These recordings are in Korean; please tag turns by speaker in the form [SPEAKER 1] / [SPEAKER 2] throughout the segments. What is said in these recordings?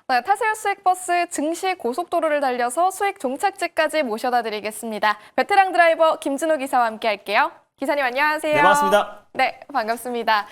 [SPEAKER 1] 네, 타세요 수익버스 증시 고속도로를 달려서 수익 종착지까지 모셔다 드리겠습니다. 베테랑 드라이버 김진호 기사와 함께 할게요. 기사님 안녕하세요.
[SPEAKER 2] 네, 반갑습니다.
[SPEAKER 1] 네, 반갑습니다.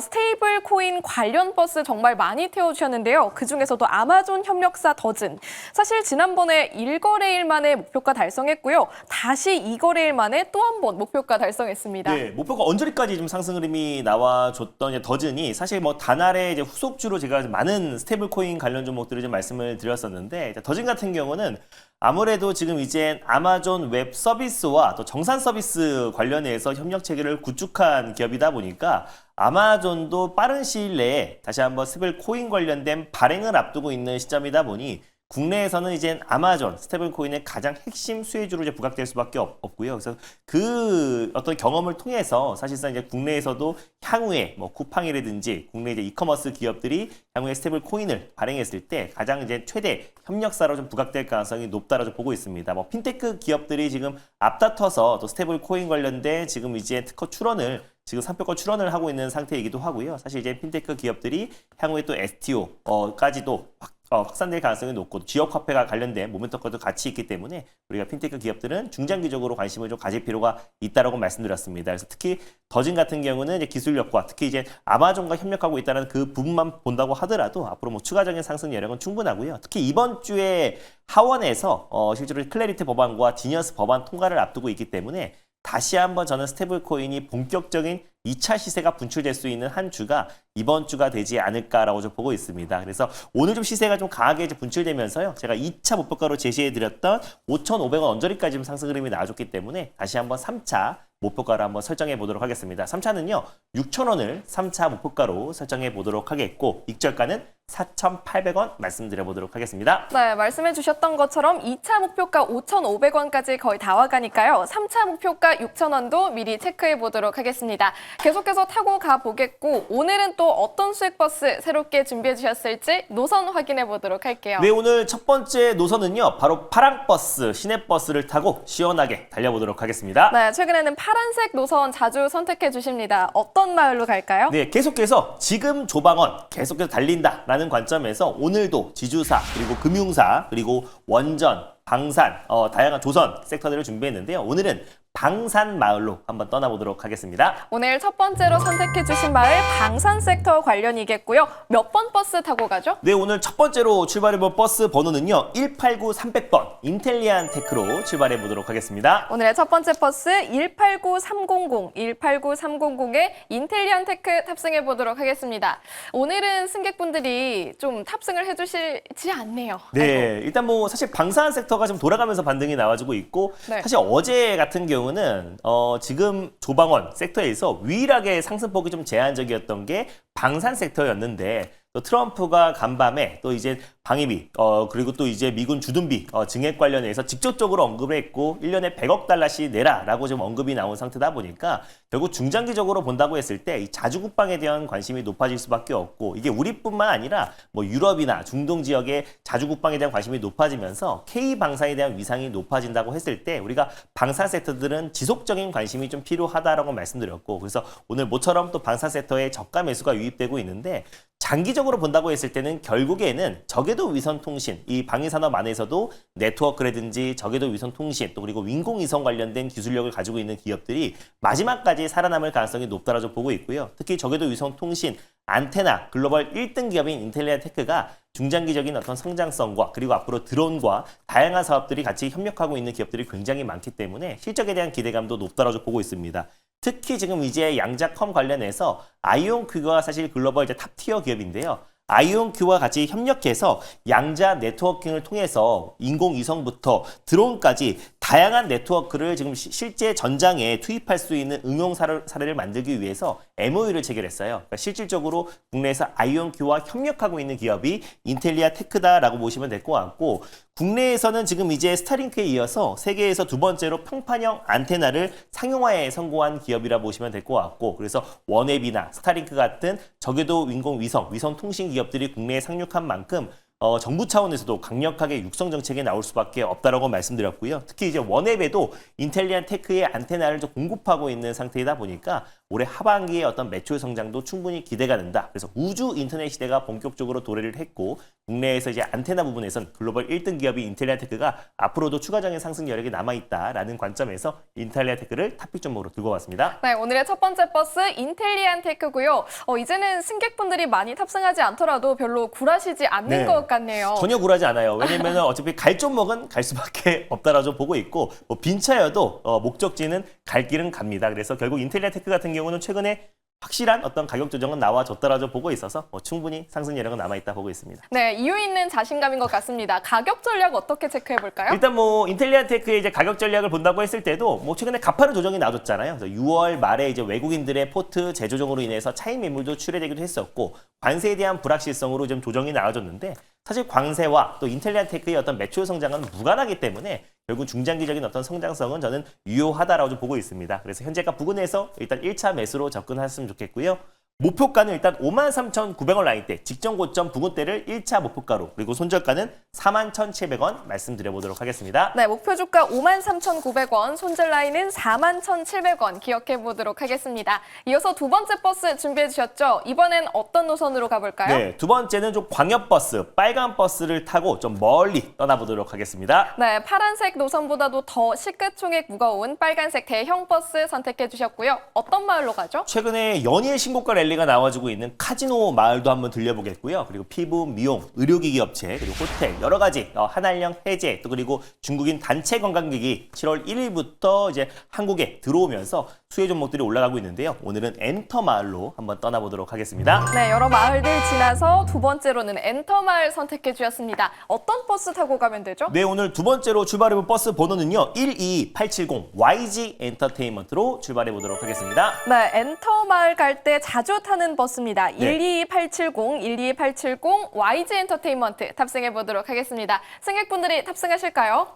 [SPEAKER 1] 스테이블 코인 관련 버스 정말 많이 태워주셨는데요. 그중에서도 아마존 협력사 더즌. 사실 지난번에 1거래일 만에 목표가 달성했고요. 다시 2거래일 만에 또 한 번 목표가 달성했습니다.
[SPEAKER 2] 네, 목표가 언저리까지 좀 상승 흐름이 나와줬던 이제 더즌이 사실 뭐 단알의 이제 후속주로 제가 많은 스테이블 코인 관련 종목들을 좀 말씀을 드렸었는데 더즌 같은 경우는 아무래도 지금 이제 아마존 웹 서비스와 또 정산 서비스 관련해서 협력 체계를 구축한 기업이다 보니까 아마존도 빠른 시일 내에 다시 한번 스테이블 코인 관련된 발행을 앞두고 있는 시점이다 보니 국내에서는 이제 아마존 스테이블 코인의 가장 핵심 수혜주로 이제 부각될 수밖에 없고요. 그래서 그 어떤 경험을 통해서 사실상 이제 국내에서도 향후에 뭐 쿠팡이라든지 국내 이제 이커머스 기업들이 향후에 스테이블 코인을 발행했을 때 가장 이제 최대 협력사로 좀 부각될 가능성이 높다라고 보고 있습니다. 뭐 핀테크 기업들이 지금 앞다퉈서 또 스테이블 코인 관련된 지금 이제 특허 출원을 지금 상표권 출원을 하고 있는 상태이기도 하고요. 사실 이제 핀테크 기업들이 향후에 또 STO까지도 확산될 가능성이 높고 지역 화폐가 관련된 모멘텀과도 같이 있기 때문에 우리가 핀테크 기업들은 중장기적으로 관심을 좀 가질 필요가 있다라고 말씀드렸습니다. 그래서 특히 더진 같은 경우는 이제 기술력과 특히 이제 아마존과 협력하고 있다는 그 부분만 본다고 하더라도 앞으로 뭐 추가적인 상승 여력은 충분하고요. 특히 이번 주에 하원에서 실제로 클래리티 법안과 지니어스 법안 통과를 앞두고 있기 때문에 다시 한번 저는 스테이블 코인이 본격적인 2차 시세가 분출될 수 있는 한 주가 이번 주가 되지 않을까라고 좀 보고 있습니다. 그래서 오늘 좀 시세가 좀 강하게 이제 분출되면서요. 제가 2차 목표가로 제시해드렸던 5,500원 언저리까지 좀 상승 흐름이 나와줬기 때문에 다시 한번 3차 목표가로 한번 설정해 보도록 하겠습니다. 3차는요. 6,000원을 3차 목표가로 설정해 보도록 하겠고 익절가는 4,800원 말씀드려 보도록 하겠습니다.
[SPEAKER 1] 네, 말씀해 주셨던 것처럼 2차 목표가 5,500원까지 거의 다 와가니까요. 3차 목표가 6,000원도 미리 체크해 보도록 하겠습니다. 계속해서 타고 가보겠고 오늘은 또 어떤 수익버스 새롭게 준비해 주셨을지 노선 확인해 보도록 할게요.
[SPEAKER 2] 네, 오늘 첫 번째 노선은요. 바로 파랑버스, 시내버스를 타고 시원하게 달려보도록 하겠습니다.
[SPEAKER 1] 네, 최근에는 파란색 노선 자주 선택해 주십니다. 어떤 마을로 갈까요?
[SPEAKER 2] 네, 계속해서 지금 조방원 계속해서 달린다라는 관점에서 오늘도 지주사, 그리고 금융사, 그리고 원전, 방산, 다양한 조선 섹터들을 준비했는데요. 오늘은 방산 마을로 한번 떠나보도록 하겠습니다.
[SPEAKER 1] 오늘 첫 번째로 선택해 주신 마을 방산 섹터 관련이겠고요. 몇 번 버스 타고 가죠?
[SPEAKER 2] 네, 오늘 첫 번째로 출발해볼 버스 번호는요. 189-300번 인텔리안 테크로 출발해보도록 하겠습니다.
[SPEAKER 1] 오늘의 첫 번째 버스 189-300, 189-300의 인텔리안 테크 탑승해 보도록 하겠습니다. 오늘은 승객분들이 좀 탑승을 해주시지 않네요.
[SPEAKER 2] 네, 일단 뭐 사실 방산 섹터가 지금 돌아가면서 반등이 나와주고 있고
[SPEAKER 1] 네.
[SPEAKER 2] 사실 어제 같은 경우는 지금 조방원 섹터에서 유일하게 상승폭이 좀 제한적이었던 게 방산 섹터였는데 또 트럼프가 간밤에 또 이제 방위비 그리고 또 이제 미군 주둔비 증액 관련해서 직접적으로 언급을 했고 1년에 100억 달러씩 내라라고 좀 언급이 나온 상태다 보니까 결국 중장기적으로 본다고 했을 때 이 자주국방에 대한 관심이 높아질 수밖에 없고 이게 우리뿐만 아니라 뭐 유럽이나 중동 지역의 자주국방에 대한 관심이 높아지면서 K방산에 대한 위상이 높아진다고 했을 때 우리가 방산 섹터들은 지속적인 관심이 좀 필요하다라고 말씀드렸고 그래서 오늘 모처럼 또 방산 섹터에 저가 매수가 유입되고 있는데 장기적으로 본다고 했을 때는 결국에는 저궤도 위성 통신, 이 방위산업 안에서도 네트워크라든지 저궤도 위성 통신, 또 그리고 인공위성 관련된 기술력을 가지고 있는 기업들이 마지막까지 살아남을 가능성이 높다라고 보고 있고요. 특히 저궤도 위성 통신, 안테나, 글로벌 1등 기업인 인텔리아 테크가 중장기적인 어떤 성장성과 그리고 앞으로 드론과 다양한 사업들이 같이 협력하고 있는 기업들이 굉장히 많기 때문에 실적에 대한 기대감도 높다라고 보고 있습니다. 특히 지금 이제 양자컴 관련해서 아이온큐가 사실 글로벌 이제 탑티어 기업인데요. 아이온큐와 같이 협력해서 양자 네트워킹을 통해서 인공위성부터 드론까지 다양한 네트워크를 지금 실제 전장에 투입할 수 있는 응용 사례를 만들기 위해서 MOU를 체결했어요. 그러니까 실질적으로 국내에서 아이온큐와 협력하고 있는 기업이 인텔리아 테크다라고 보시면 될 것 같고 국내에서는 지금 이제 스타링크에 이어서 세계에서 두 번째로 평판형 안테나를 상용화에 성공한 기업이라 보시면 될 것 같고 그래서 원앱이나 스타링크 같은 저궤도 인공위성, 위성 통신 기업들이 국내에 상륙한 만큼 정부 차원에서도 강력하게 육성 정책이 나올 수밖에 없다라고 말씀드렸고요. 특히 이제 원앱에도 인텔리안 테크의 안테나를 좀 공급하고 있는 상태이다 보니까 올해 하반기에 어떤 매출 성장도 충분히 기대가 된다. 그래서 우주 인터넷 시대가 본격적으로 도래를 했고 국내에서 이제 안테나 부분에선 글로벌 1등 기업이 인텔리안 테크가 앞으로도 추가적인 상승 여력이 남아있다라는 관점에서 인텔리안 테크를 탑픽 종목으로 들고 왔습니다.
[SPEAKER 1] 네, 오늘의 첫 번째 버스 인텔리안 테크고요. 이제는 승객분들이 많이 탑승하지 않더라도 별로 굴하시지 않는
[SPEAKER 2] 네.
[SPEAKER 1] 것 같네요.
[SPEAKER 2] 전혀 굴하지 않아요. 왜냐면 어차피 갈 종목은 갈 수밖에 없다라고 좀 보고 있고 빈차여도 목적지는 갈 길은 갑니다. 그래서 결국 인텔리안 테크 같은 경우는 최근에 확실한 어떤 가격 조정은 나와줬다라고 보고 있어서 충분히 상승 여력은 남아있다 보고 있습니다.
[SPEAKER 1] 네, 이유 있는 자신감인 것 같습니다. 가격 전략 어떻게 체크해 볼까요?
[SPEAKER 2] 일단 인텔리안 테크의 이제 가격 전략을 본다고 했을 때도 최근에 가파른 조정이 나왔잖아요. 그래서 6월 말에 이제 외국인들의 포트 재조정으로 인해서 차익 매물도 출회되기도 했었고 관세에 대한 불확실성으로 좀 조정이 나와줬는데 사실 광세와 또 인텔리안 테크의 어떤 매출 성장은 무관하기 때문에 결국 중장기적인 어떤 성장성은 저는 유효하다라고 좀 보고 있습니다. 그래서 현재가 부근에서 일단 1차 매수로 접근하셨으면 좋겠고요. 목표가는 일단 53,900원 라인대, 직전 고점 부근대를 1차 목표가로, 그리고 손절가는 41,700원 말씀드려보도록 하겠습니다.
[SPEAKER 1] 네, 목표 주가 53,900원, 손절 라인은 41,700원 기억해 보도록 하겠습니다. 이어서 두 번째 버스 준비해 주셨죠? 이번엔 어떤 노선으로 가볼까요?
[SPEAKER 2] 네, 두 번째는 좀 광역버스, 빨간 버스를 타고 좀 멀리 떠나보도록 하겠습니다.
[SPEAKER 1] 네, 파란색 노선보다도 더 시가총액 무거운 빨간색 대형 버스 선택해 주셨고요. 어떤 마을로 가죠?
[SPEAKER 2] 최근에 연일 신고가 랠리가 나와주고 있는 카지노 마을도 한번 들려보겠고요. 그리고 피부, 미용, 의료기기 업체, 그리고 호텔, 여러 가지 한알령 해제, 또 그리고 중국인 단체 관광객이 7월 1일부터 이제 한국에 들어오면서 수혜 종목들이 올라가고 있는데요. 오늘은 엔터 마을로 한번 떠나보도록 하겠습니다.
[SPEAKER 1] 네, 여러 마을들 지나서 두 번째로는 엔터 마을 선택해 주셨습니다. 어떤 버스 타고 가면 되죠?
[SPEAKER 2] 네, 오늘 두 번째로 출발해볼 버스 번호는요. 12870 YG 엔터테인먼트로 출발해보도록 하겠습니다.
[SPEAKER 1] 네, 엔터 마을 갈 때 자주 타는 버스입니다. 12870, 12870 YG 엔터테인먼트 탑승해 보도록 하겠습니다. 승객분들이 탑승하실까요?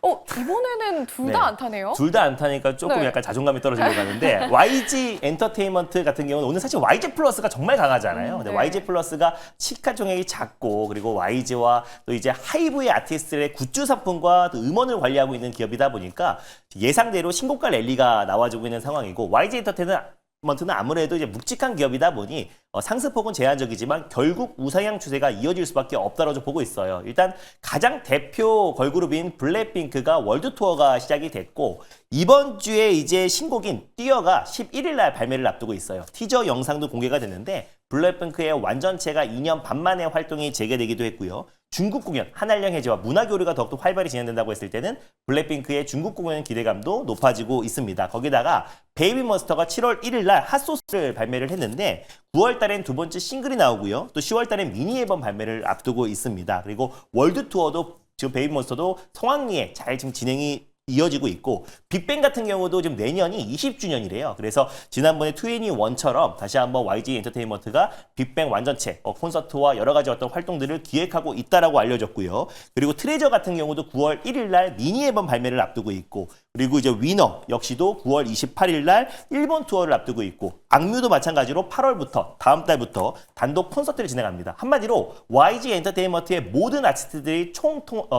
[SPEAKER 1] 이번에는 둘 다 안 타네요.
[SPEAKER 2] 둘 다 안 타니까 조금
[SPEAKER 1] 네.
[SPEAKER 2] 약간 자존감이 떨어지려고 하는데 YG 엔터테인먼트 같은 경우는 오늘 사실 YG 플러스가 정말 강하잖아요. 근데
[SPEAKER 1] 네.
[SPEAKER 2] YG 플러스가 시가총액이 작고 그리고 YG와 또 이제 하이브의 아티스트의 굿즈 상품과 또 음원을 관리하고 있는 기업이다 보니까 예상대로 신고가 랠리가 나와주고 있는 상황이고 YG 엔터테인먼트는 아무래도 이제 묵직한 기업이다 보니 상승폭은 제한적이지만 결국 우상향 추세가 이어질 수밖에 없다고 보고 있어요. 일단 가장 대표 걸그룹인 블랙핑크가 월드 투어가 시작이 됐고 이번 주에 이제 신곡인 띄어가 11일 날 발매를 앞두고 있어요. 티저 영상도 공개가 됐는데 블랙핑크의 완전체가 2년 반 만에 활동이 재개되기도 했고요. 중국 공연, 한알령 해제와 문화 교류가 더욱더 활발히 진행된다고 했을 때는 블랙핑크의 중국 공연 기대감도 높아지고 있습니다. 거기다가 베이비몬스터가 7월 1일 날 핫소스를 발매를 했는데 9월 달엔 두 번째 싱글이 나오고요. 또 10월 달엔 미니 앨범 발매를 앞두고 있습니다. 그리고 월드 투어도 지금 베이비몬스터도 성황리에 잘 지금 진행이 이어지고 있고 빅뱅 같은 경우도 지금 내년이 20주년이래요. 그래서 지난번에 2NE1처럼 다시 한번 YG 엔터테인먼트가 빅뱅 완전체 콘서트와 여러 가지 어떤 활동들을 기획하고 있다라고 알려졌고요. 그리고 트레저 같은 경우도 9월 1일 날 미니 앨범 발매를 앞두고 있고 그리고 이제 위너 역시도 9월 28일 날 일본 투어를 앞두고 있고 악뮤도 마찬가지로 8월부터 다음 달부터 단독 콘서트를 진행합니다. 한마디로 YG 엔터테인먼트의 모든 아티스트들이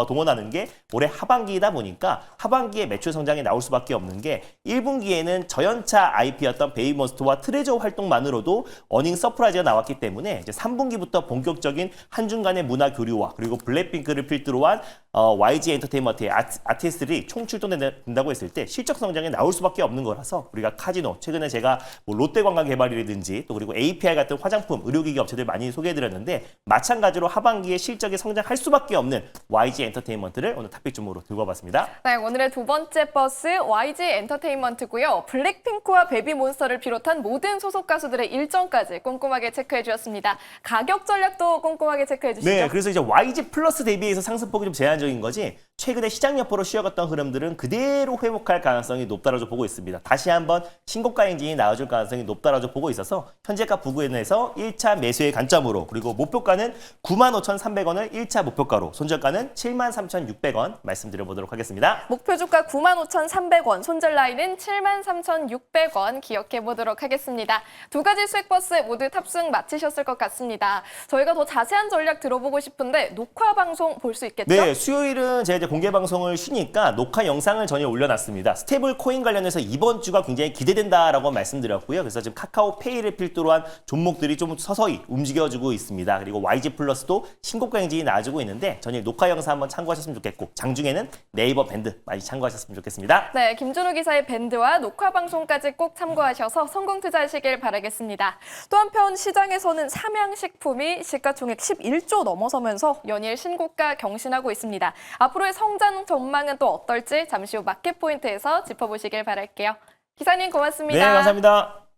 [SPEAKER 2] 동원하는 게 올해 하반기이다 보니까 하반기에 매출 성장이 나올 수밖에 없는 게 1분기에는 저연차 IP였던 베이비몬스터와 트레저 활동만으로도 어닝 서프라이즈가 나왔기 때문에 이제 3분기부터 본격적인 한중간의 문화 교류와 그리고 블랙핑크를 필두로 한 YG 엔터테인먼트의 아티스트들이 총출동된다고 했을 때 실적 성장이 나올 수밖에 없는 거라서 우리가 카지노, 최근에 제가 롯데관광개발이라든지 또 그리고 API 같은 화장품, 의료기기 업체들 많이 소개해드렸는데 마찬가지로 하반기에 실적이 성장할 수밖에 없는 YG 엔터테인먼트를 오늘 탑픽 종목으로 들고 와봤습니다.
[SPEAKER 1] 네, 오늘의 두 번째 버스 YG 엔터테인먼트고요. 블랙핑크와 베이비몬스터를 비롯한 모든 소속 가수들의 일정까지 꼼꼼하게 체크해 주셨습니다. 가격 전략도 꼼꼼하게 체크해 주시죠.
[SPEAKER 2] 네, 그래서 이제 YG 플러스 대비해서 상승폭이 좀 제한적인 거지 최근에 시장 여파로 쉬어갔던 흐름들은 그대로 회복할 가능성이 높다라고 보고 있습니다. 다시 한번 신고가 행진이 나와줄 가능성이 높다라고 보고 있어서 현재가 부근에서 1차 매수의 관점으로 그리고 목표가는 95,300원을 1차 목표가로 손절가는 73,600원 말씀드려보도록 하겠습니다.
[SPEAKER 1] 목표 주가 95,300원, 손절 라인은 73,600원 기억해 보도록 하겠습니다. 두 가지 수익 버스 모두 탑승 마치셨을 것 같습니다. 저희가 더 자세한 전략 들어보고 싶은데 녹화 방송 볼 수 있겠죠?
[SPEAKER 2] 네, 수요일은 제가 이제 공개 방송을 쉬니까 녹화 영상을 전에 올려놨습니다. 스테이블 코인 관련해서 이번 주가 굉장히 기대된다라고 말씀드렸고요. 그래서 지금 카카오페이를 필두로 한 종목들이 좀 서서히 움직여주고 있습니다. 그리고 YG 플러스도 신고가 행진이 나와주고 있는데 전일 녹화 영상 한번 참고하셨으면 좋겠고 장중에는 네이버 밴드 많이 참고하셨으면 좋겠습니다.
[SPEAKER 1] 네, 김준호 기사의 밴드와 녹화 방송까지 꼭 참고하셔서 성공 투자하시길 바라겠습니다. 또 한편 시장에서는 삼양식품이 시가총액 11조 넘어서면서 연일 신고가 경신하고 있습니다. 앞으로의 성장 전망은 또 어떨지 잠시 후 마켓포인트에서 짚어보시길 바랄게요. 기사님 고맙습니다.
[SPEAKER 2] 네, 감사합니다.